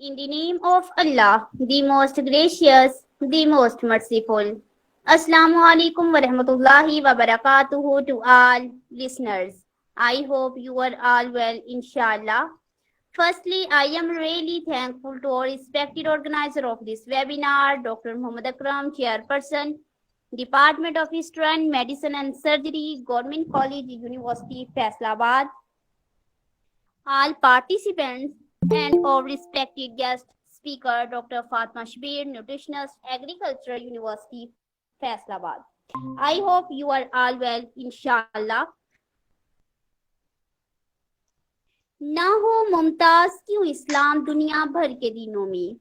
In the name of Allah, the most gracious, the most merciful. Assalamu alaikum wa rahmatullahi wa barakatuhu to all listeners. I hope you are all well, inshallah. Firstly, I am really thankful to our respected organizer of this webinar, Dr. Muhammad Akram, Chairperson, Department of History and Medicine and Surgery, Government College, University, Faisalabad, all participants and our respected guest speaker, Dr. Fatma Shabir, nutritionist, Agricultural University, Faisalabad. I hope you are all well, inshallah. ना हो मुमताज क्यों इस्लाम दुनिया भर के दिनों में,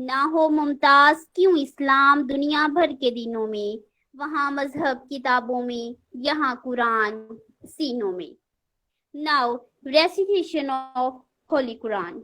ना हो मुमताज क्यों इस्लाम दुनिया भर के दिनों में, वहाँ मजहब किताबों में, यहाँ कुरान सीनों में. Now, recitation of Holy Quran.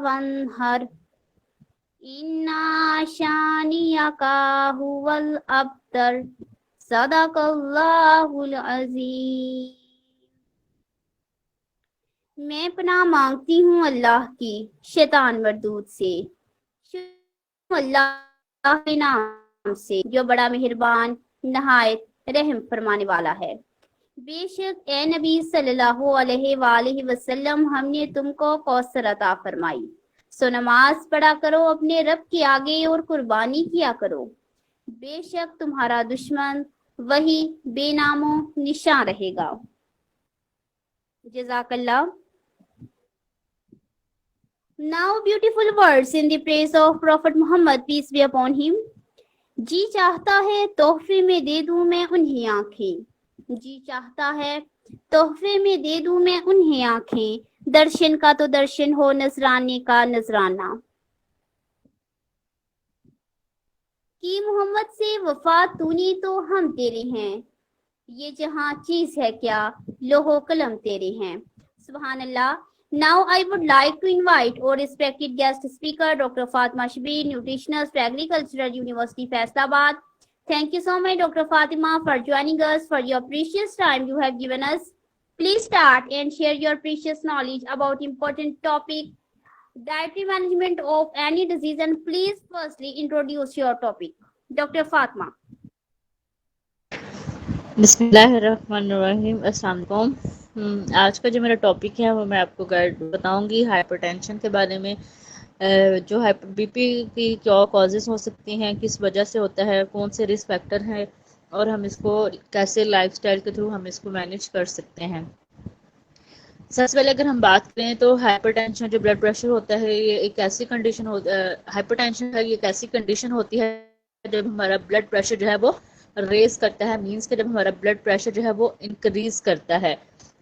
वन्हर इन्ना शानियका हुवल अब्तर सदकल्लाहुल अज़ीम. मैं पनाह मांगती हूँ अल्लाह की शैतान मरदूद से. अल्लाह के नाम से जो बड़ा मेहरबान नहायत रहम फरमाने वाला है. बेशक ए नबी सल्लल्लाहु अलैहि वसल्लम, हमने तुमको कौसर अता फरमाई, सो नमाज पढ़ा करो, अपने रब के आगे और कुर्बानी किया करो. बेशक तुम्हारा दुश्मन वही बेनामो निशान रहेगा. जज़ाकल्लाह. Now beautiful words in the praise of Prophet Muhammad, peace be upon him. जी चाहता है तोहफे में दे दूं मैं उन्हें आंखें, जी चाहता है तोहफे में दे दूं मैं उन्हें आंखें, दर्शन का तो दर्शन हो, नजराने का नजराना. कि मोहम्मद से वफा तूने तो हम तेरे हैं, ये जहां चीज है क्या लोहो कलम तेरे हैं. सुभान अल्लाह. Now I would like to invite our respected guest speaker, Dr. Fatima Shabir, nutritionist, Agricultural University, Faisalabad. Thank you so much, Dr. Fatima, for joining us, for your precious time you have given us. Please start and share your precious knowledge about important topic, dietary management of any disease, and please firstly introduce your topic. Dr. Fatima. बिस्मिल्लाहिर्रहमानिर्रहीम. अस्सलाम वालेकुम. आज का जो मेरा topic है वो मैं आपको बताऊंगी हाइपरटेंशन के बारे में. जो बीपी की क्या कॉजेज़ हो सकती हैं, किस वजह से होता है, कौन से रिस्क फैक्टर हैं और हम इसको कैसे लाइफस्टाइल के थ्रू हम इसको मैनेज कर सकते हैं. सबसे पहले अगर हम बात करें तो हाइपरटेंशन जो ब्लड प्रेशर होता है, ये एक ऐसी कंडीशन हाइपरटेंशन है, ये एक ऐसी कंडीशन होती है जब हमारा ब्लड प्रेशर जो है वो रेज करता है. मींस कि जब हमारा ब्लड प्रेशर जो है वो इंक्रीज करता है.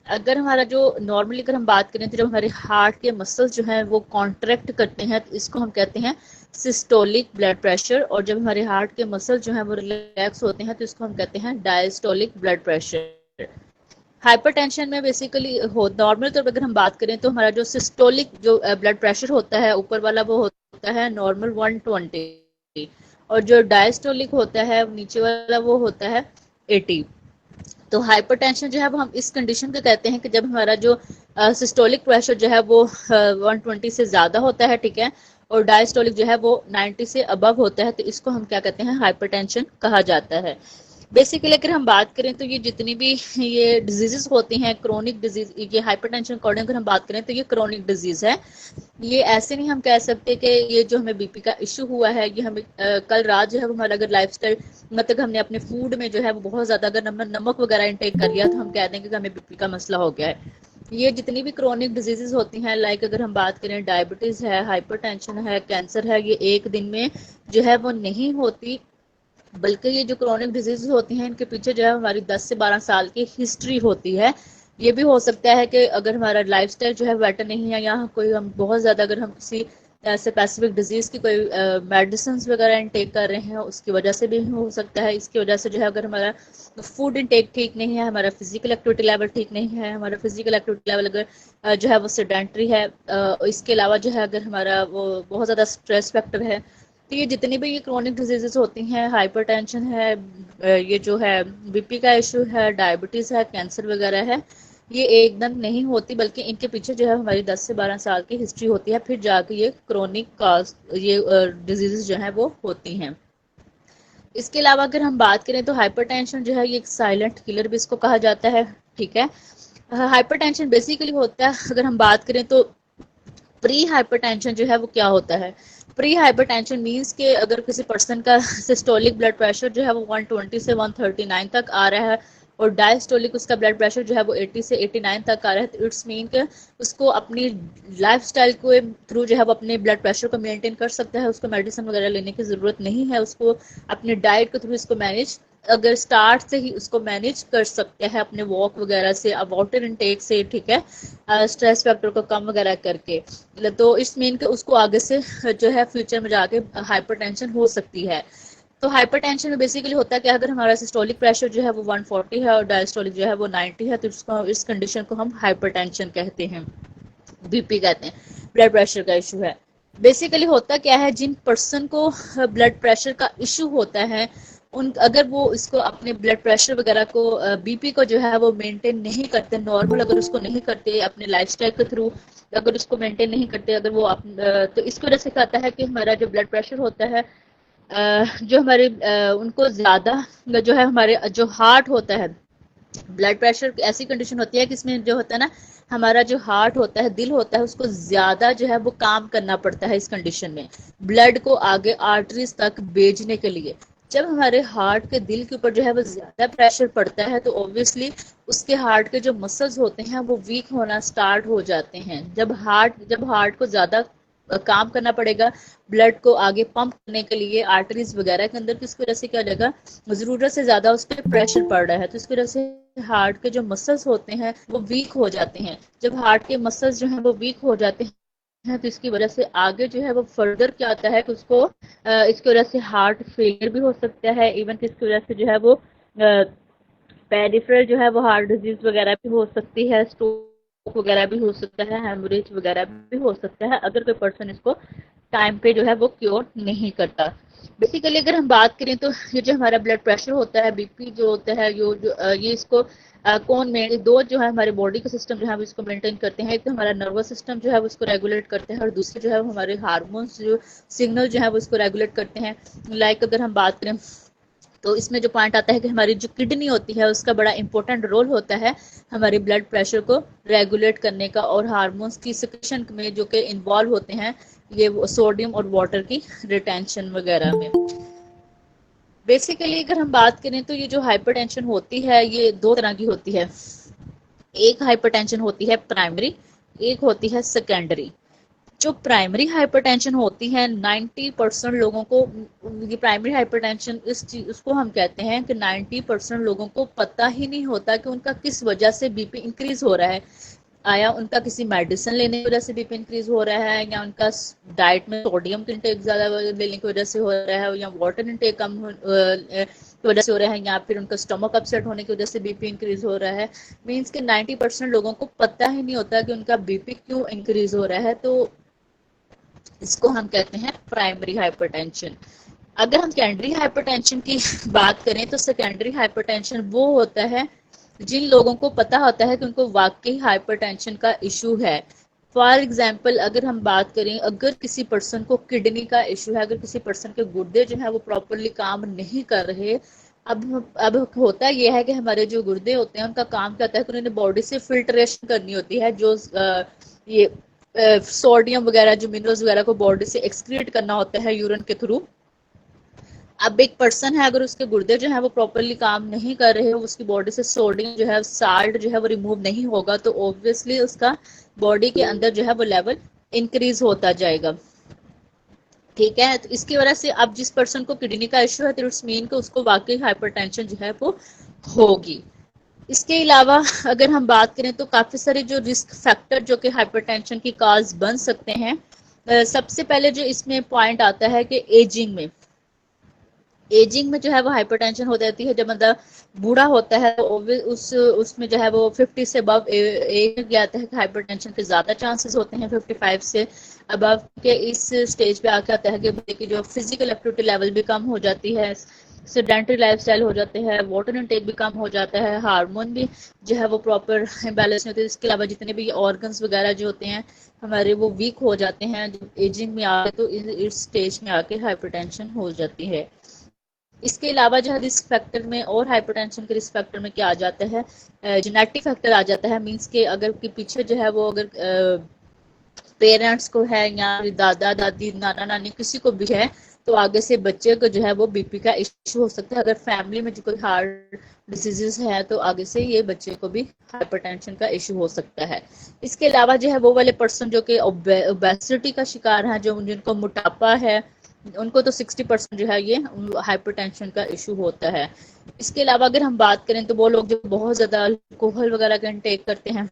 अगर हमारा जो नॉर्मली अगर हम बात करें तो जब हमारे हार्ट के मसल्स जो हैं वो कॉन्ट्रैक्ट करते हैं तो इसको हम कहते हैं सिस्टोलिक ब्लड प्रेशर, और जब हमारे हार्ट के मसल जो हैं वो रिलैक्स होते हैं तो इसको हम कहते हैं डायस्टोलिक ब्लड प्रेशर. हाइपरटेंशन में बेसिकली नॉर्मल तौर पर अगर हम बात करें तो हमारा जो सिस्टोलिक जो ब्लड प्रेशर होता है ऊपर वाला वो होता है नॉर्मल 120, और जो डायस्टोलिक होता है नीचे वाला वो होता है 80. तो हाइपरटेंशन जो है वो हम इस कंडीशन को कहते हैं कि जब हमारा जो सिस्टोलिक प्रेशर जो है वो 120 से ज़्यादा होता है, ठीक है, और डायस्टोलिक जो है वो 90 से अबव होता है, तो इसको हम क्या कहते हैं हाइपरटेंशन कहा जाता है. बेसिकली अगर हम बात करें तो ये जितनी भी ये डिजीजेस होती हैं क्रोनिक डिजीज, ये हाइपरटेंशन अकॉर्डिंग अगर हम बात करें तो ये क्रोनिक डिजीज है. ये ऐसे नहीं हम कह सकते कि ये जो हमें बीपी का इशू हुआ है ये हमें कल रात जो है हमारा अगर लाइफस्टाइल मतलब हमने अपने फूड में जो है वो बहुत ज़्यादा अगर नमक वगैरह इंटेक कर लिया तो हम कह देंगे कि हमें बीपी का मसला हो गया है. ये जितनी भी क्रोनिक डिजीजेस होती हैं, लाइक अगर हम बात करें डायबिटीज़ है, हाइपरटेंशन है, कैंसर है, ये एक दिन में जो है वो नहीं होती, बल्कि ये जो क्रोनिक डिजीज होती हैं इनके पीछे जो है हमारी 10 से 12 साल की हिस्ट्री होती है. ये भी हो सकता है कि अगर हमारा लाइफस्टाइल जो है बेटर नहीं है, या कोई हम बहुत ज़्यादा अगर हम किसी ऐसे स्पेसिफिक डिजीज़ की कोई मेडिसिन वगैरह इनटेक कर रहे हैं, उसकी वजह से भी हो सकता है। इसकी वजह से जो है अगर हमारा फूड इनटेक ठीक नहीं है, हमारा फिजिकल एक्टिविटी लेवल ठीक नहीं है, हमारा फिजिकल एक्टिविटी लेवल अगर जो है वो सेडेंट्री है, इसके अलावा जो है अगर हमारा वो बहुत ज़्यादा स्ट्रेस फैक्टर है, तो ये जितनी भी ये क्रोनिक डिजीजेस होती हैं, हाइपरटेंशन है, ये जो है बीपी का इशू है, डायबिटीज़ है, कैंसर वगैरह है, ये एकदम नहीं होती, बल्कि इनके पीछे जो है हमारी 10 से 12 साल की हिस्ट्री होती है, फिर जाके ये क्रोनिक कॉज ये डिजीजेस जो है वो होती हैं। इसके अलावा अगर हम बात करें तो हाइपरटेंशन जो है ये एक साइलेंट किलर भी इसको कहा जाता है। ठीक है, हाइपरटेंशन बेसिकली होता है, अगर हम बात करें तो प्री हाइपरटेंशन जो है वो क्या होता है। प्री हाइपरटेंशन मींस के अगर किसी पर्सन का सिस्टोलिक ब्लड प्रेशर जो है वो 120 से 139 तक आ रहा है, और डायस्टोलिक उसका ब्लड प्रेशर जो है वो 80 से 89 तक आ रहा है, तो इट्स मीन के उसको अपनी लाइफस्टाइल के थ्रू जो है वो अपने ब्लड प्रेशर को मेंटेन कर सकता है, उसको मेडिसिन वगैरह लेने की ज़रूरत नहीं है, उसको अपने डाइट के थ्रू इसको मैनेज अगर स्टार्ट से ही उसको मैनेज कर सकते हैं अपने वॉक वगैरह से, वाटर इनटेक से। ठीक है, स्ट्रेस फैक्टर को कम वगैरह करके, तो इस मीन के उसको आगे से जो है फ्यूचर में जाके हाइपरटेंशन हो सकती है। तो हाइपरटेंशन में बेसिकली होता है कि अगर हमारा सिस्टोलिक प्रेशर जो है वो 140 है और डायस्टोलिक जो है वो 90 है, तो इसको इस कंडीशन को हम हाइपरटेंशन कहते हैं, बीपी कहते हैं, ब्लड प्रेशर का इशू है। बेसिकली होता क्या है, जिन पर्सन को ब्लड प्रेशर का इशू होता है, उन अगर वो इसको अपने ब्लड प्रेशर वगैरह को बीपी को जो है वो मेंटेन नहीं करते, नॉर्मल अगर उसको नहीं करते अपने लाइफस्टाइल के थ्रू, अगर उसको मेंटेन नहीं करते, अगर वो तो इसकी वजह से क्या होता है कि हमारा जो ब्लड प्रेशर होता है, जो हमारे उनको ज़्यादा जो है हमारे जो हार्ट होता है, ब्लड प्रेशर ऐसी कंडीशन होती है कि इसमें जो होता है ना, हमारा जो हार्ट होता है, दिल होता है, उसको ज्यादा जो है वो काम करना पड़ता है इस कंडीशन में, ब्लड को आगे आर्टरीज तक भेजने के लिए। जब हमारे हार्ट के दिल के ऊपर जो है वो ज्यादा प्रेशर पड़ता है, तो ऑब्वियसली उसके हार्ट के जो मसल्स होते हैं वो वीक होना स्टार्ट हो जाते हैं। जब हार्ट को ज्यादा काम करना पड़ेगा ब्लड को आगे पंप करने के लिए आर्टरीज वगैरह के अंदर, तो इसकी वजह से क्या हो जाएगा, जरूरत से ज्यादा उस पर प्रेशर पड़ रहा है, तो इसकी वजह से हार्ट के जो मसल्स होते हैं वो वीक हो जाते हैं। जब हार्ट के मसल्स जो हैं वो वीक हो जाते हैं, तो इसकी वजह से आगे जो है वो फर्दर क्या आता है कि उसको इसकी वजह से हार्ट फेलियर भी हो सकता है, इवन इसकी वजह से जो है वो पेरिफेरल जो है वो हार्ट डिजीज वगैरह भी हो सकती है, स्ट्रोक वगैरह भी हो सकता है, हेमोरेज वगैरह भी हो सकता है, अगर कोई पर्सन इसको टाइम पे जो है वो क्योर नहीं करता। बेसिकली अगर हम बात करें तो ये जो हमारा ब्लड प्रेशर होता है, बीपी जो होता है, ये इसको कौन में दो जो है हमारे बॉडी का सिस्टम जो है इसको मेंटेन करते हैं। एक तो हमारा नर्वस सिस्टम जो है वो इसको रेगुलेट करते हैं, और दूसरे जो है वो हमारे हार्मोन्स जो सिग्नल जो है वो इसको रेगुलेट करते हैं। लाइक अगर हम बात करें तो इसमें जो पॉइंट आता है कि हमारी जो किडनी होती है उसका बड़ा इंपॉर्टेंट रोल होता है हमारे ब्लड प्रेशर को रेगुलेट करने का, और हार्मोन्स की सिक्रेशन में जो कि इन्वॉल्व होते हैं, ये सोडियम और वाटर की रिटेंशन वगैरह में। बेसिकली अगर हम बात करें तो ये जो हाइपरटेंशन होती है ये दो तरह की होती है। एक हाइपरटेंशन होती है प्राइमरी, एक होती है सेकेंडरी। जो प्राइमरी हाइपरटेंशन होती है 90% लोगों को, ये प्राइमरी हाइपरटेंशन इस चीज उसको हम कहते हैं कि 90% लोगों को पता ही नहीं होता कि उनका किस वजह से बीपी इंक्रीज हो रहा है। आया उनका किसी मेडिसिन लेने की वजह से बीपी इंक्रीज हो रहा है, या उनका डाइट में सोडियम की इंटेक ज्यादा लेने की वजह से हो रहा है, या वाटर इंटेक कम की वजह से हो रहा है, या फिर उनका स्टमक अपसेट होने की वजह से बीपी इंक्रीज हो रहा है। मीन्स कि 90% लोगों को पता ही नहीं होता कि उनका बीपी क्यों इंक्रीज हो रहा है, तो इसको हम कहते हैं प्राइमरी हाइपरटेंशन। अगर हम सेकेंडरी हाइपरटेंशन की बात करें तो सेकेंडरी हाइपरटेंशन वो होता है जिन लोगों को पता होता है कि उनको वाकई हाइपरटेंशन का इशू है। फॉर एग्जाम्पल अगर हम बात करें, अगर किसी पर्सन को किडनी का इशू है, अगर किसी पर्सन के गुर्दे जो है वो प्रॉपरली काम नहीं कर रहे, अब होता यह है कि हमारे जो गुर्दे होते हैं उनका काम क्या होता है कि उन्होंने बॉडी से फिल्ट्रेशन करनी होती है, जो ये सोडियम वगैरह जो मिनरल्स वगैरह को बॉडी से एक्सक्रीट करना होता है यूरिन के थ्रू। अब एक पर्सन है, अगर उसके गुर्दे जो है वो प्रॉपरली काम नहीं कर रहे, उसकी बॉडी से सोडियम जो है साल्ट जो है वो रिमूव नहीं होगा, तो ऑब्वियसली उसका बॉडी के अंदर जो है वो लेवल इंक्रीज होता जाएगा। ठीक है, तो इसकी वजह से अब जिस पर्सन को किडनी का इश्यू है तो इट्स मीन कि उसको वाकई हाइपरटेंशन जो है वो होगी। इसके अलावा अगर हम बात करें तो काफ़ी सारे जो रिस्क फैक्टर जो कि हाइपरटेंशन की काज बन सकते हैं, सबसे पहले जो इसमें पॉइंट आता है कि एजिंग में, एजिंग में जो है वो हाइपरटेंशन हो जाती है। जब बंदा बूढ़ा होता है तो उस उसमें जो है वो 50 से अबव एज गया आता है कि हाइपरटेंशन के ज़्यादा चांसेस होते हैं 55 से अबव के। इस स्टेज पे आके आता है कि बंदे की जो फिजिकल एक्टिविटी लेवल भी कम हो जाती है, सेडेंटरी लाइफस्टाइल हो जाते हैं, वाटर इनटेक भी कम हो जाता है, हार्मोन भी जो है वो प्रॉपर बैलेंस नहीं होते। इसके अलावा जितने भी ऑर्गन्स वगैरह जो होते हैं हमारे वो वीक हो जाते हैं जब एजिंग में आके, तो इस स्टेज में आके हाइपरटेंशन हो जाती है। इसके अलावा जो है रिस्क फैक्टर में और हाइपरटेंशन के रिस्क फैक्टर में क्या आ जाता है, जेनेटिक फैक्टर आ जाता है। मींस के अगर के पीछे जो है वो अगर पेरेंट्स को है या दादा दादी नाना नानी किसी को भी है तो आगे से बच्चे को जो है वो बीपी का इश्यू हो सकता है। अगर फैमिली में जो कोई हार्ट डिसीजेस है तो आगे से ये बच्चे को भी हाइपरटेंशन का इश्यू हो सकता है। इसके अलावा जो है वो वाले पर्सन जो कि ओबेसिटी का शिकार है, जो जिनको मोटापा है, उनको तो 60% जो है ये हाइपरटेंशन का इशू होता है। इसके अलावा अगर हम बात करें तो वो लोग जो बहुत ज्यादा अल्कोहल वगैरह का इंटेक करते हैं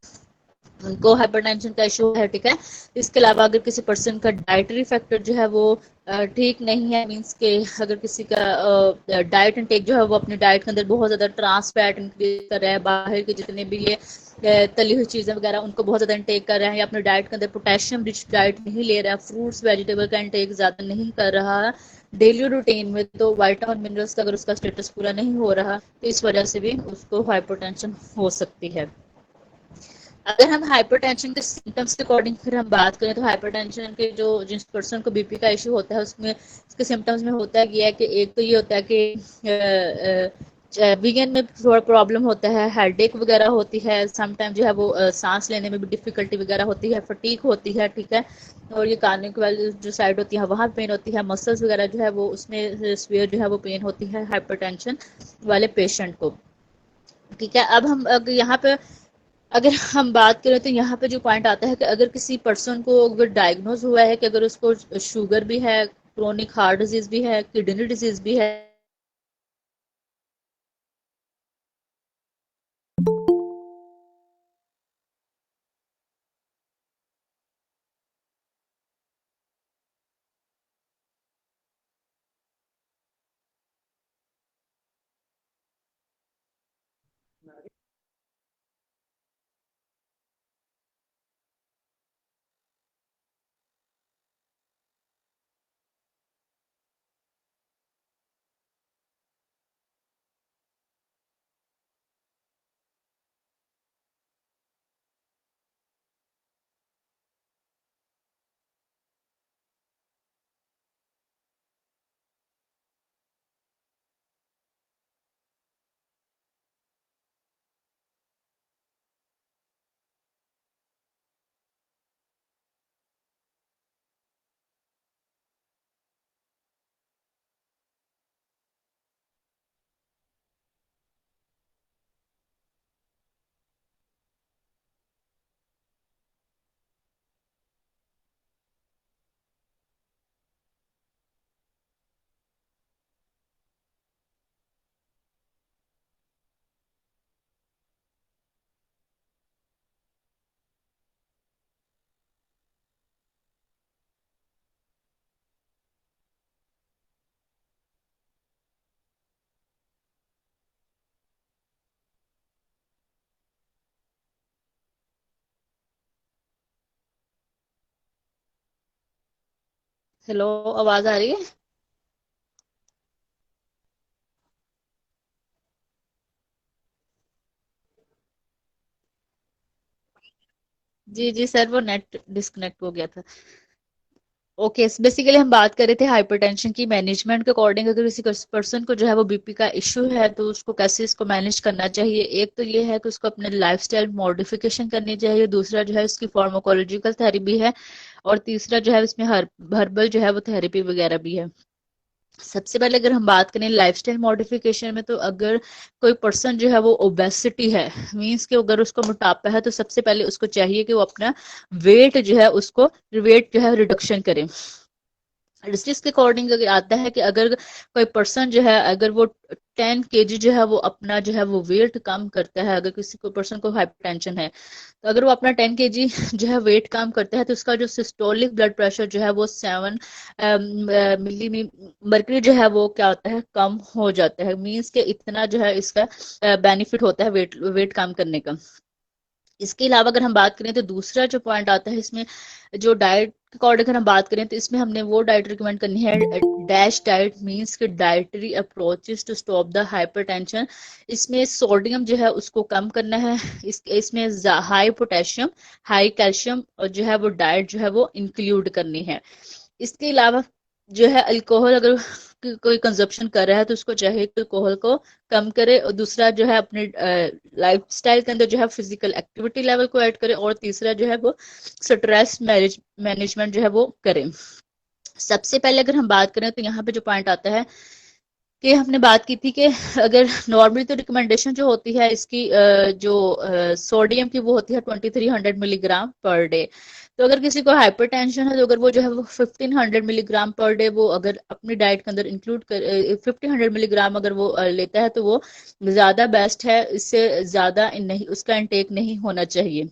उनको हाइपरटेंशन का इशू है, ठीक है। इसके अलावा अगर किसी पर्सन का डाइटरी फैक्टर जो है वो ठीक नहीं है, मींस के अगर किसी का डाइट इंटेक जो है वो अपनी डाइट के अंदर बहुत ज्यादा ट्रांस फैट इंक्रीज कर रहा है, बाहर के जितने भी ये तली हुई चीजें वगैरह उनको बहुत ज्यादा इंटेक कर रहा है, या अपने डाइट के अंदर पोटेशियम रिच डाइट नहीं ले रहा है, फ्रूट्स वेजिटेबल का इंटेक ज्यादा नहीं कर रहा है डेली रूटीन में, तो विटामिन मिनरल्स का अगर उसका स्टेटस पूरा नहीं हो रहा तो इस वजह से भी उसको हाइपरटेंशन हो सकती है। अगर हम हाइपरटेंशन के सिम्टम्स के अकॉर्डिंग फिर हम बात करें तो हाइपरटेंशन के जो जिस पर्सन को बीपी का इशू होता है उसमें इसके सिम्टम्स में होता है ये है कि एक तो ये होता है कि बिगिन में थोड़ा प्रॉब्लम होता है, हेडेक वगैरह होती है, समटाइम जो है वो सांस लेने में भी डिफिकल्टी वगैरह होती है, फटीक होती है, ठीक है। और ये कान के वाली जो साइड होती है वहाँ पेन होती है, मसल्स वगैरह जो है वो उसमें स्वेयर जो है वो पेन होती है हाइपरटेंशन वाले पेशेंट को, ठीक है। अब हम अगर यहाँ पे अगर हम बात करें तो यहाँ पे जो पॉइंट आता है कि अगर किसी पर्सन को अगर डायग्नोज हुआ है कि अगर उसको शुगर भी है, क्रोनिक हार्ट डिजीज भी है, किडनी डिजीज भी है, हेलो, आवाज आ रही है? जी जी सर, वो नेट डिस्कनेक्ट हो गया था। ओके, बेसिकली हम बात कर रहे थे हाइपरटेंशन की मैनेजमेंट के अकॉर्डिंग। अगर किसी पर्सन को जो है वो बीपी का इश्यू है तो उसको कैसे इसको मैनेज करना चाहिए। एक तो ये है कि उसको अपने लाइफस्टाइल मॉडिफिकेशन करनी चाहिए, दूसरा जो है उसकी फार्माकोलॉजिकल थेरेपी है, और तीसरा जो है इसमें हर्बल जो है वो थेरेपी वगैरह भी है। सबसे पहले अगर हम बात करें लाइफस्टाइल मॉडिफिकेशन में, तो अगर कोई पर्सन जो है वो ओबेसिटी है, मींस कि अगर उसको मोटापा है, तो सबसे पहले उसको चाहिए कि वो अपना वेट जो है उसको वेट जो है रिडक्शन करे। डिस्ट्रिक्ट के अकॉर्डिंग अगर आता है कि अगर कोई पर्सन जो है अगर वो 10 kg जो है वो अपना जो है वो वेट कम करता है, अगर किसी को पर्सन को हाइपरटेंशन है तो अगर वो अपना 10 kg जो है वेट कम करता है तो उसका जो सिस्टोलिक ब्लड प्रेशर जो है वो 7 मिली मर्करी जो है वो क्या होता है कम हो जाता है। मीन्स के इतना जो है इसका बेनिफिट होता है वेट वेट कम करने का। इसके अलावा अगर हम बात करें तो दूसरा जो पॉइंट आता है इसमें जो डाइट के अकॉर्डिंग अगर हम बात करें तो इसमें हमने वो डाइट रिकमेंड करनी है डैश डाइट, मींस के dietary approaches to stop the hypertension. इसमें सोडियम जो है उसको कम करना है, इसमें हाई पोटेशियम हाई कैल्शियम और जो है वो डाइट जो है वो इंक्लूड करनी है। इसके अलावा जो है अल्कोहल अगर कोई कंजप्शन कर रहा है तो उसको चाहिए कि अल्कोहल को कम करे, और दूसरा जो है अपने लाइफ स्टाइल के अंदर जो है फिजिकल एक्टिविटी लेवल को ऐड करे, और तीसरा जो है वो स्ट्रेस मैनेजमेंट जो है वो करें। सबसे पहले अगर हम बात करें तो यहाँ पे जो पॉइंट आता है कि हमने बात की थी कि अगर नॉर्मली तो रिकमेंडेशन जो होती है इसकी जो सोडियम की वो होती है 2300 मिलीग्राम पर डे। तो अगर किसी को हाइपरटेंशन है तो अगर वो जो है वो 1500 मिलीग्राम पर डे वो अगर अपनी डाइट के अंदर इंक्लूड कर 1500 मिलीग्राम अगर वो लेता है तो वो ज्यादा बेस्ट है, इससे ज्यादा नहीं उसका इंटेक नहीं होना चाहिए।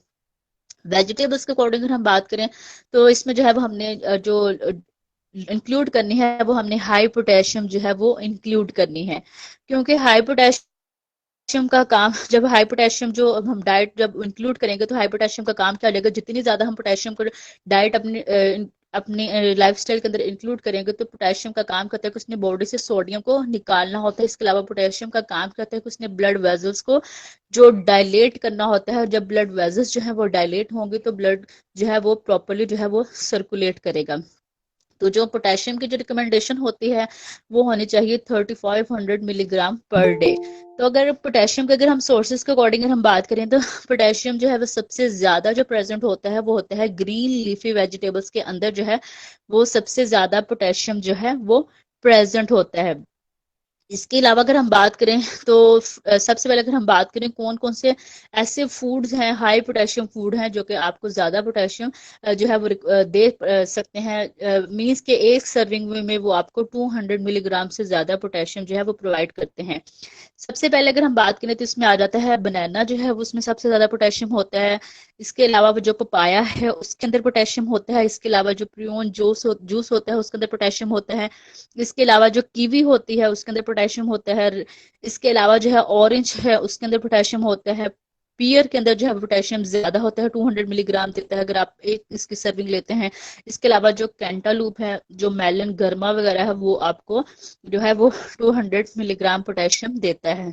वेजिटेबल्स के अकॉर्डिंग अगर हम बात करें तो इसमें जो है वो हमने जो इंक्लूड करनी है वो हमने हाई पोटेशियम जो है वो इंक्लूड करनी है, क्योंकि हाई पोटेशियम का काम जब हाई पोटेशियम जो अब हम डाइट जब इंक्लूड करेंगे तो हाई पोटेशियम का काम क्या हो जाएगा, जितनी ज्यादा हम पोटेशियम को डाइट अपनी अपनी लाइफस्टाइल के अंदर इंक्लूड करेंगे तो पोटेशियम का काम करता है कि उसने बॉडी से सोडियम को निकालना होता है। इसके अलावा पोटेशियम का काम करता है कि उसने ब्लड वेजल्स को जो डायलेट करना होता है, जब ब्लड वेजल्स जो है वो डायलेट होंगे तो ब्लड जो है वो प्रॉपरली जो है वो सर्कुलेट करेगा। तो जो पोटेशियम की जो रिकमेंडेशन होती है वो होनी चाहिए 3500 मिलीग्राम पर डे। तो अगर पोटेशियम के अगर हम सोर्सेज के अकॉर्डिंग हम बात करें तो पोटेशियम जो है वो सबसे ज्यादा जो प्रेजेंट होता है वो होता है ग्रीन लीफी वेजिटेबल्स के अंदर जो है वो सबसे ज्यादा पोटेशियम जो है वो प्रेजेंट होता है। इसके अलावा अगर हम बात करें तो सबसे पहले अगर हम बात करें कौन कौन से ऐसे फूड्स हैं हाई पोटेशियम फूड हैं जो कि आपको ज्यादा पोटेशियम जो है वो दे सकते हैं, मीन्स के एक सर्विंग में वो आपको 200 मिलीग्राम से ज्यादा पोटेशियम जो है वो प्रोवाइड करते हैं। सबसे पहले अगर हम बात करें तो इसमें आ जाता है बनाना जो है वो उसमें सबसे ज्यादा पोटेशियम होता है। इसके अलावा वो जो पपाया है उसके अंदर पोटेशियम होता है। इसके अलावा जो प्रियोन जूस होता है उसके अंदर पोटेशियम होता है। इसके अलावा जो कीवी होती है उसके अंदर पोटेशियम होता है। इसके अलावा जो है ऑरेंज है उसके अंदर पोटेशियम होता है। पियर के अंदर जो है पोटेशियम ज्यादा होता है, 200 मिलीग्राम देता है अगर आप एक इसकी सर्विंग लेते हैं। इसके अलावा जो कैंटालूप है जो मेलन गर्मा वगैरह है वो आपको जो है वो 200 मिलीग्राम पोटेशियम देता है।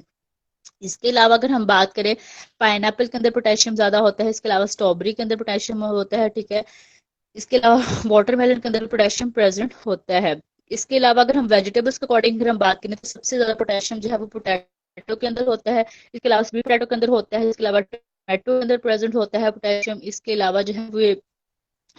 इसके अलावा अगर हम बात करें पाइनएप्पल के अंदर पोटेशियम ज्यादा होता है। इसके अलावा स्ट्रॉबेरी के अंदर पोटेशियम होता है, ठीक है। इसके अलावा वाटरमेलन के अंदर पोटेशियम प्रेजेंट होता है। इसके अलावा अगर हम वेजिटेबल्स के अकॉर्डिंग अगर हम बात करें तो सबसे ज्यादा पोटेशियम जो है वो पोटैटो के अंदर होता है। इसके अलावा स्वीट पोटैटो के अंदर होता है। इसके अलावा टोमेटो के अंदर प्रेजेंट होता है पोटेशियम। इसके अलावा जो है वो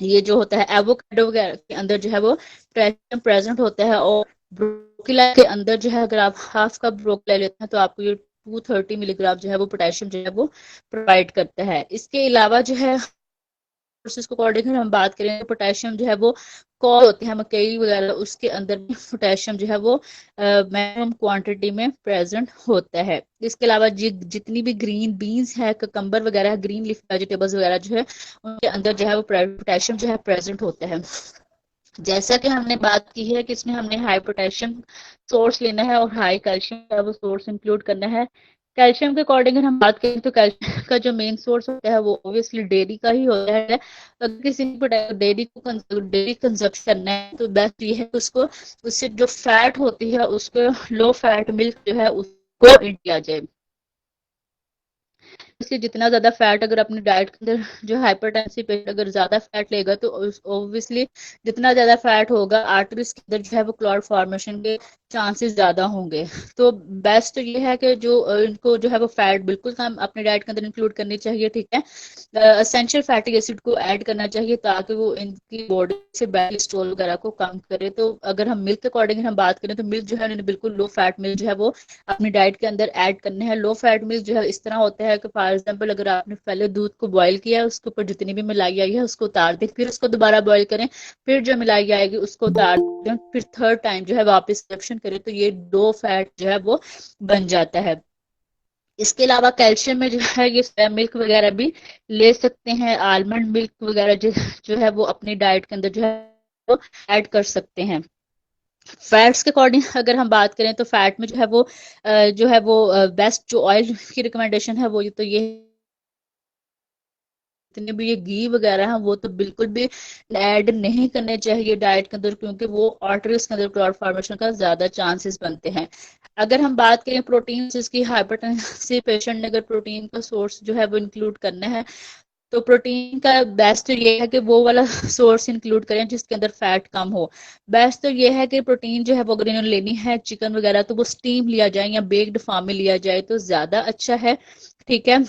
ये जो होता है एवोकाडो वगैरह के अंदर जो है वो पोटेशियम प्रेजेंट होता है। और ब्रोकीला के अंदर जो है अगर आप हाफ कप ब्रोकीला लेते हैं तो आपको ये 230 मिलीग्राम जो है वो पोटेशियम जो है वो प्रोवाइड करता है। इसके अलावा जो है सोर्सेज को अकॉर्डिंग हम बात करें तो पोटेशियम जो है वो कॉल होते हैं मकई वगैरह उसके अंदर भी पोटेशियम जो है वो मैक्सिमम क्वांटिटी में प्रेजेंट होता है। इसके अलावा जितनी भी ग्रीन बीन्स है ककम्बर वगैरह ग्रीन लीफ वेजिटेबल्स वगैरह जो है उनके अंदर जो है वो पोटेशियम जो है प्रेजेंट होता है। जैसा कि हमने बात की है कि इसमें हमने हाई पोटेशियम सोर्स लेना है और हाई कैल्शियम का वो सोर्स इंक्लूड करना है। कैल्शियम के अकॉर्डिंग अगर हम बात करें तो कैल्शियम का जो मेन सोर्स होता है वो ऑब्वियसली डेयरी का ही होता है। अगर किसी को डेयरी कंजप्शन करना है तो बेस्ट ये है कि उसको उससे जो फैट होती है उसको लो फैट मिल्क जो है उसको किया जाए। इसलिए जितना ज्यादा फैट अगर अपनी डाइट के अंदर जो हाइपरटेंसिव पेशेंट अगर ज्यादा फैट लेगा तो ऑब्वियसली जितना ज्यादा फैट होगा आर्टरीज के अंदर जो है वो क्लॉट फॉर्मेशन के चांसेस ज्यादा होंगे। तो बेस्ट ये है कि जो इनको जो है वो फैट बिल्कुल कम अपने डाइट के अंदर इंक्लूड करनी चाहिए, ठीक है। एसेंशियल फैटी एसिड को ऐड करना चाहिए ताकि वो इनकी बॉडी से बैड कोलेस्ट्रॉल वगैरह को कम करे। तो अगर हम मिल्क के अकॉर्डिंग हम बात करें तो मिल्क जो है उन्होंने बिल्कुल लो फैट मिल्क जो है वो अपनी डाइट के अंदर ऐड करने हैं। लो फैट मिल्क जो है इस तरह होता है कि फॉर एग्जाम्पल अगर आपने पहले दूध को बॉयल किया, उसके ऊपर जितनी भी मलाई आई है उसको उतार दें, फिर उसको दोबारा बॉयल करें, फिर जो मलाई आएगी उसको उतार दें, फिर थर्ड टाइम जो है वापस रिएक्शन करें, तो ये लो फैट जो है वो बन जाता है। इसके अलावा कैल्शियम में जो है ये सोया मिल्क वगैरह भी ले सकते हैं, आलमंड मिल्क वगैरह जो है वो अपनी डाइट के अंदर जो है वो ऐड कर सकते हैं। फैट्स के अकॉर्डिंग अगर हम बात करें तो फैट में जो है वो बेस्ट जो ऑयल की रिकमेंडेशन है वो तो ये जितने भी ये घी वगैरह है वो तो बिल्कुल भी ऐड नहीं करने चाहिए डाइट के अंदर, क्योंकि वो आर्टरीज के अंदर क्लॉट फॉर्मेशन का ज्यादा चांसेस बनते हैं। अगर हम बात करें प्रोटीन, जिसकी हाइपरटेंसिव पेशेंट ने अगर प्रोटीन का सोर्स जो है वो इंक्लूड करना है तो प्रोटीन का बेस्ट तो ये है कि वो वाला सोर्स इंक्लूड करें जिसके अंदर फैट कम हो। बेस्ट तो ये है कि प्रोटीन जो है वो अगर इन्होंने लेनी है चिकन वगैरह तो वो स्टीम लिया जाए या बेक्ड फॉर्म में लिया जाए तो ज्यादा अच्छा है, ठीक है।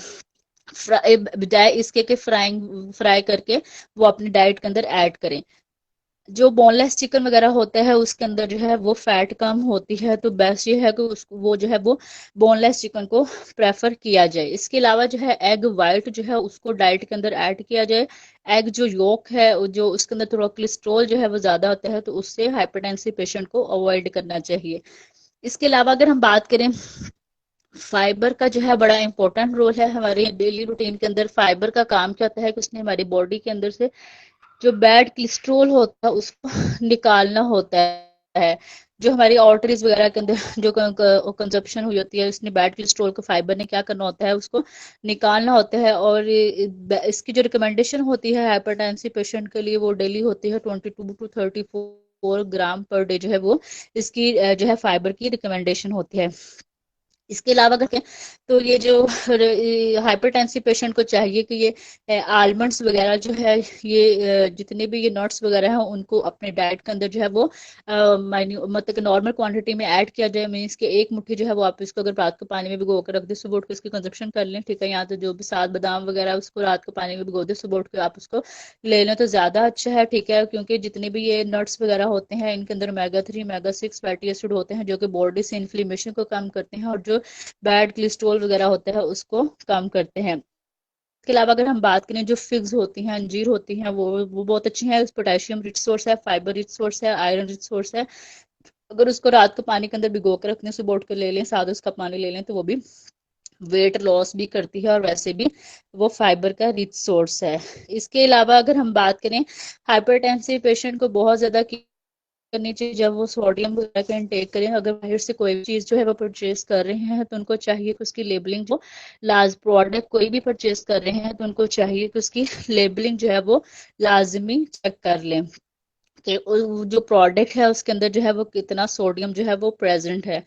बजाय इसके कि फ्राई करके वो अपनी डाइट के अंदर ऐड करें। जो बोनलेस चिकन वगैरह होता है उसके अंदर जो है वो फैट कम होती है, तो बेस्ट ये है कि उसको वो जो है वो बोनलेस चिकन को प्रेफर किया जाए। इसके अलावा जो है एग वाइट जो है उसको डाइट के अंदर ऐड किया जाए। एग जो योक है जो उसके अंदर थोड़ा कोलेस्ट्रॉल जो है वो ज्यादा होता है, तो उससे हाइपरटेंसिव पेशेंट को अवॉइड करना चाहिए। इसके अलावा अगर हम बात करें फाइबर का जो है बड़ा इंपॉर्टेंट रोल है हमारे डेली रूटीन के अंदर। फाइबर का काम क्या होता है कि उसने हमारी बॉडी के अंदर से जो बैड कोलेस्ट्रोल होता है उसको निकालना होता है। जो हमारी आर्टरीज वगैरह के अंदर जो कंजप्शन हुई होती है उसने बैड कोलेस्ट्रोल को फाइबर ने क्या करना होता है उसको निकालना होता है। और इसकी जो रिकमेंडेशन होती है हाइपरटेंसिव पेशेंट के लिए वो डेली होती है 22 to 34 ग्राम पर डे जो है वो इसकी जो है फाइबर की रिकमेंडेशन होती है। इसके अलावा अगर कहें तो ये जो हाइपरटेंसिव पेशेंट को चाहिए कि ये आलमंड्स वगैरह जो है ये जितने भी ये नट्स वगैरह हैं उनको अपने डाइट के अंदर जो है वो मतलब नॉर्मल क्वांटिटी में ऐड किया जाए। मीन्स कि एक मुट्ठी जो है वो आप इसको अगर रात को पानी में भिगो कर रख दे, सुबह उठ के इसकी कंजप्शन कर लें, ठीक है। यहाँ तो जो भी सात बादाम वगैरह उसको रात को पानी में भिगो दे, सुबह उठ के आप उसको ले लें तो ज्यादा अच्छा है, ठीक है। क्योंकि जितने भी ये नट्स वगैरह होते हैं इनके अंदर omega 3 omega 6 फैटी एसिड होते हैं जो कि बॉडी से इन्फ्लेमेशन को कम करते हैं और जो बैड कोलेस्ट्रॉल वगैरह होता है उसको कम करते हैं। इसके अलावा अगर हम बात करें जो फिग्स होती हैं, अंजीर होती हैं, वो बहुत अच्छी हैं। पोटेशियम रिच सोर्स है, फाइबर रिच सोर्स है, आयरन रिच सोर्स है। अगर उसको रात को पानी के अंदर भिगो कर रखने से बोट कर ले लें, साथ उसका पानी ले लें, तो वो भी वेट लॉस भी करती है और वैसे भी वो फाइबर का रिच सोर्स है। इसके अलावा अगर हम बात करें हाइपरटेंसिव पेशेंट को बहुत ज्यादा करनी चाहिए जब वो सोडियम वगैरह का इनटेक करें। अगर बाहर से कोई भी चीज जो है वो परचेज कर रहे हैं तो उनको चाहिए कि उसकी लेबलिंग जो लाज प्रोडक्ट कोई भी परचेज कर रहे हैं तो उनको चाहिए कि उसकी लेबलिंग जो है वो लाजमी चेक कर लें कि जो प्रोडक्ट है उसके अंदर जो है वो कितना सोडियम जो है वो प्रेजेंट है।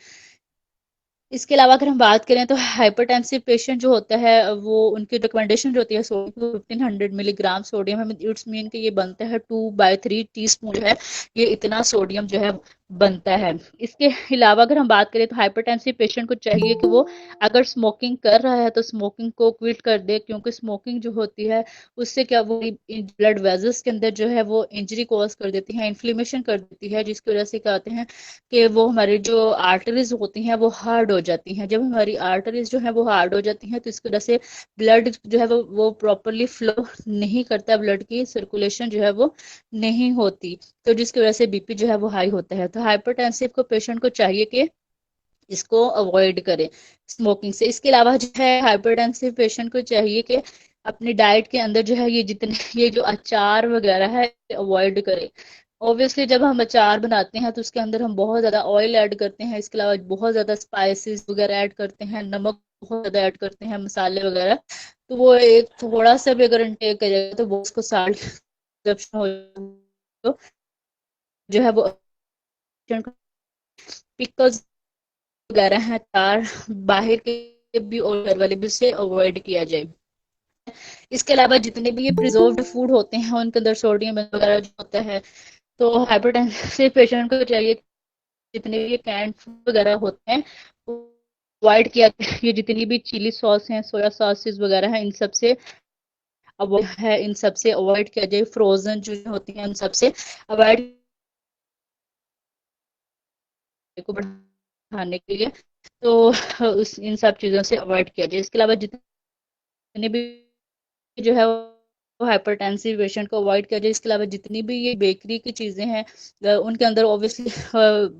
इसके अलावा अगर हम बात करें तो हाइपरटेंसिव पेशेंट जो होता है वो उनकी रिकमेंडेशन जो होती है सोडियम 1500 मिलीग्राम सोडियम है, इट्स मीन कि ये बनता है 2/3 टीस्पून जो है ये इतना सोडियम जो है बनता है। इसके अलावा अगर हम बात करें तो हाइपरटेंसिव पेशेंट को चाहिए कि वो अगर स्मोकिंग कर रहा है तो स्मोकिंग को क्विट कर दे, क्योंकि स्मोकिंग जो होती है उससे क्या वो ब्लड वेजल्स के अंदर जो है वो इंजरी कॉज कर देती है, इन्फ्लेमेशन कर देती है, जिसकी वजह से क्या होते हैं कि वो हमारी जो आर्टरीज होती हैं वो हार्ड हो जाती हैं। जब हमारी आर्टरीज जो है वो हार्ड हो जाती हैं तो इसकी वजह से ब्लड जो है वो प्रॉपरली फ्लो नहीं करता, ब्लड की सर्कुलेशन जो है वो नहीं होती, तो जिसकी वजह से बीपी जो है वो हाई होता है। तो हाइपरटेंसिव को पेशेंट को चाहिए कि इसको अवॉइड करें स्मोकिंग से। इसके अलावा जो है हाइपरटेंसिव पेशेंट को चाहिए कि अपनी डाइट के अंदर जो है ये जितने ये जो अचार वगैरह है अवॉइड करें। ऑब्वियसली जब हम अचार बनाते हैं तो उसके अंदर हम बहुत ज्यादा ऑयल ऐड करते हैं, इसके अलावा बहुत ज्यादा स्पाइसेस वगैरह ऐड करते हैं, नमक बहुत ज्यादा ऐड करते हैं, मसाले वगैरह। तो वो एक थोड़ा सा भी अगर इनटेक करेगा तो वो उसको साल्ट हो तो जो है वो पिकल्स वगैरह हैं तार बाहर के भी और घर वाले भी से अवॉइड किया जाए। इसके अलावा जितने भी ये प्रिजर्व्ड फूड होते हैं उनके अंदर सोडियम वगैरह जो होता है, तो हाइपरटेंसिव पेशेंट को चाहिए जितने भी ये कैंड फूड वगैरह होते हैं अवॉइड किया, ये जितनी भी चिली सॉस हैं, सोया सॉसेस वगैरह हैं, इन सब से अवॉइड है, इन सब से अवॉइड किया जाए। फ्रोजन जो होती हैं उन सब से अवॉइड को बढ़ाने के लिए, तो उस इन सब चीज़ों से अवॉइड किया जाए। इसके अलावा जितने भी जो है वो हाइपरटेंसिव पेशेंट को अवॉइड किया जाए। इसके अलावा जितनी भी ये बेकरी की चीज़ें हैं उनके अंदर ऑब्वियसली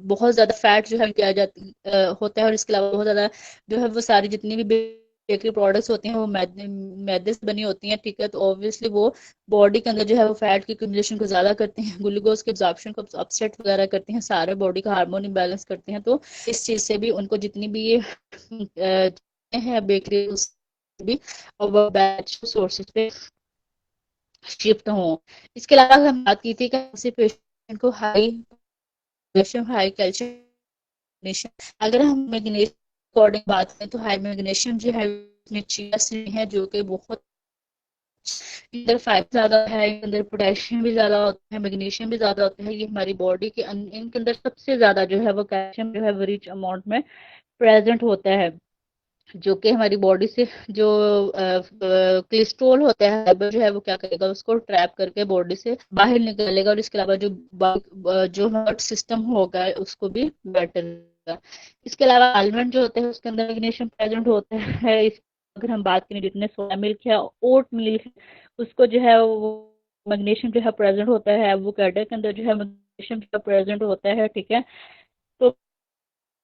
बहुत ज़्यादा फैट जो है किया जाता होता है, और इसके अलावा बहुत ज़्यादा जो है वो सारी जितनी भी बेकरी प्रोडक्ट्स होती हैं वो मैदे से बनी होती हैं, ठीक है। तो ऑब्वियसली वो बॉडी के अंदर जो है वो फैट की एक्यूमुलेशन को ज़्यादा करते हैं, ग्लूकोज के एब्जॉर्प्शन को अपसेट वगैरह करते हैं, सारे बॉडी का हार्मोन इम्बैलेंस करते हैं। तो इस चीज़ से भी उनको जितनी भी ये है बेकरी भी और बैच सोर्सेज पे शिफ्ट हों। इसके अलावा हम बात की थी कि किसी पेशेंट को हाई मैग्नीशियम, हाई कैल्शियम, अगर हम मैग्नीशियम अकॉर्डिंग बात करें तो हाई मैग्नीशियम जो है इसमें चिया सीड है जो कि बहुत अंदर फाइबर ज्यादा है, अंदर पोटेशियम भी ज्यादा होता है, मैग्नीशियम भी ज्यादा होता है। ये हमारी बॉडी के इनके अंदर सबसे ज्यादा जो है वो कैल्शियम जो है वो रिच अमाउंट में प्रेजेंट होता है, जो कि हमारी बॉडी से जो कोलेस्ट्रॉल होता है, फाइबर जो है वो क्या करेगा, उसको ट्रैप करके बॉडी से बाहर निकालेगा, और इसके अलावा जो हार्ट सिस्टम होगा उसको भी बेटर करेगा। इसके अलावा आलमंड जो होते हैं उसके अंदर मैग्नीशियम प्रेजेंट होता है। अगर हम बात करें जितने सोया मिल्क है, ओट मिल्क, उसको जो है वो मैग्नीशियम जो है प्रेजेंट होता है, एवोकाडो के अंदर जो है मैग्नीशियम प्रेजेंट होता है, ठीक है। तो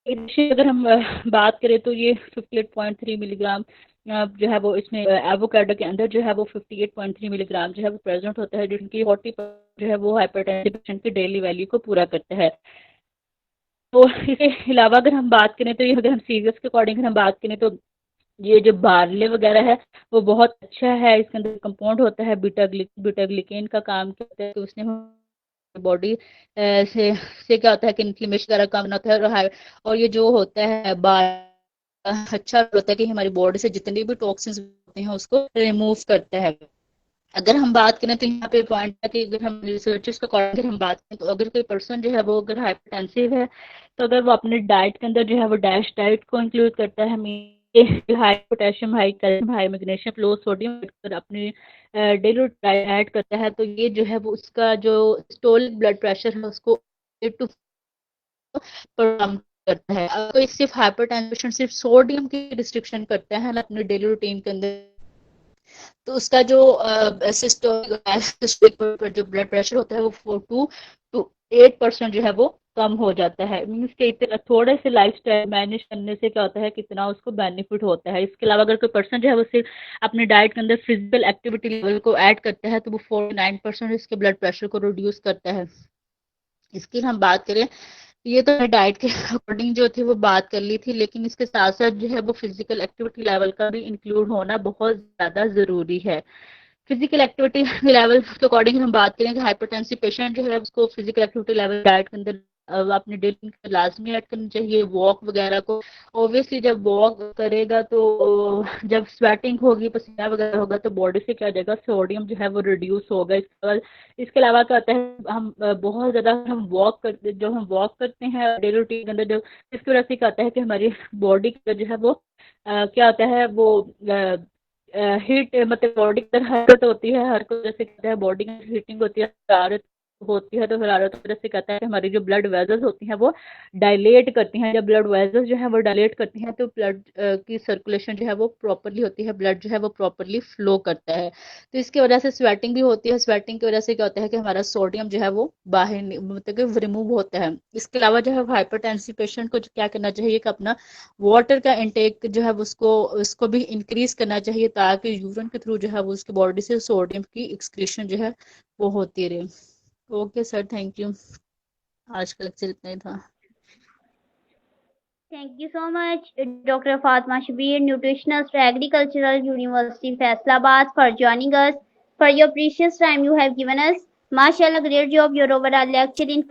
अगर हम बात करें तो ये 58.3 मिलीग्राम जो है वो इसमें एवोकाडो के अंदर जो है वो 58.3 मिलीग्राम जो है वो प्रेजेंट होता है, जिनकी 40% जो है वो हाइपरटेंसिव पेशेंट की डेली वैल्यू को पूरा करता है। तो इसके अलावा अगर हम बात करें तो ये अगर हम सीरियस के अकॉर्डिंग हम बात करें तो ये जो बार्ले वगैरह है वो बहुत अच्छा है। इसके अंदर कंपाउंड होता है बीटा ग्लिकेन का काम करता है, तो उसने बॉडी से क्या होता है कि इन्फ्लेमेशन वगैरह कम होता है, और ये जो होता है अच्छा होता है कि हमारी बॉडी से जितने भी टॉक्सिन्स होते हैं उसको रिमूव करता है। अगर हम बात करें तो यहाँ पे पॉइंट है कि अगर हम रिसर्चर्स के अकॉर्डिंग हम बात करें तो अगर कोई पर्सन जो है वो अगर हाइपरटेंसिव है तो अगर वो अपने डाइट के अंदर जो है वो डैश डाइट को इंक्लूड करता है, high potassium, high calcium, high magnesium, low sodium अपने डेली ऐड करता है, तो ये जो है वो उसका जो सिस्टोलिक ब्लड प्रेशर है उसको 8 to कम करता है। अगर कोई सिर्फ हाइपरटेंशन सिर्फ सोडियम की रिस्ट्रिक्शन करता है ना अपने डेली रूटीन के अंदर, तो उसका जो सिस्टोलिक जो ब्लड प्रेशर होता है वो 4 to 8% जो है वो कम हो जाता है। मीन्स के थोड़े से लाइफस्टाइल मैनेज करने से क्या होता है कितना उसको बेनिफिट होता है। इसके अलावा अगर कोई पर्सन जो है वो सिर्फ अपने डाइट के अंदर फिजिकल एक्टिविटी लेवल को ऐड करता है तो वो 49% इसके ब्लड प्रेशर को रिड्यूस करता है। इसकी हम बात करें, ये तो डाइट के अकॉर्डिंग जो थी वो बात कर ली थी, लेकिन इसके साथ साथ जो है वो फिजिकल एक्टिविटी लेवल का भी इंक्लूड होना बहुत ज्यादा जरूरी है। फिजिकल एक्टिविटी लेवल के अकॉर्डिंग हम बात करें कि हाइपरटेंसिव पेशेंट जो है उसको फिजिकल एक्टिविटी लेवल डाइट के अंदर अपने डेली लाजमी ऐड करनी चाहिए। वॉक वगैरह को ऑब्वियसली जब वॉक करेगा तो जब स्वेटिंग होगी, पसीना वगैरह होगा तो बॉडी से क्या हो जाएगा, सोडियम जो है वो रिड्यूस होगा। इसके अलावा क्या होता है हम बहुत ज्यादा हम वॉक करते हैं डेली रूटीन के अंदर, जो इसकी वजह से क्या होता है कि हमारी बॉडी जो है वो क्या होता है वो हीट मतलब बॉडी के अंदर हरकत होती है, हरकत जैसे कहते हैं बॉडी में हीटिंग होती है, हरारत होती है, तो हरारत की वजह से कहता है कि हमारी जो ब्लड वेजल्स होती हैं वो डायलेट करती हैं। जब ब्लड वेजल्स जो है वो डायलेट करती हैं तो ब्लड की सर्कुलेशन जो है वो प्रॉपरली होती है, ब्लड जो है वो प्रॉपरली फ्लो करता है। तो इसकी वजह से स्वेटिंग भी होती है। स्वेटिंग की वजह से क्या होता है कि हमारा सोडियम जो है वो बाहर मतलब कि रिमूव होता है। इसके अलावा जो है हाइपरटेंसिव पेशेंट को क्या करना चाहिए कि अपना वाटर का इंटेक जो है उसको भी इंक्रीज करना चाहिए, ताकि यूरिन के थ्रू जो है वो उसकी बॉडी से सोडियम की एक्सक्रीशन जो है वो होती रहे। Okay sir, thank you. आज का लेक्चर इतना ही था। Thank you so much, Dr. Fatma Shabir, nutritionist, Agricultural University, Faisalabad, for joining us. For your precious time you have given us. MashaAllah, great job. Your overall lecture in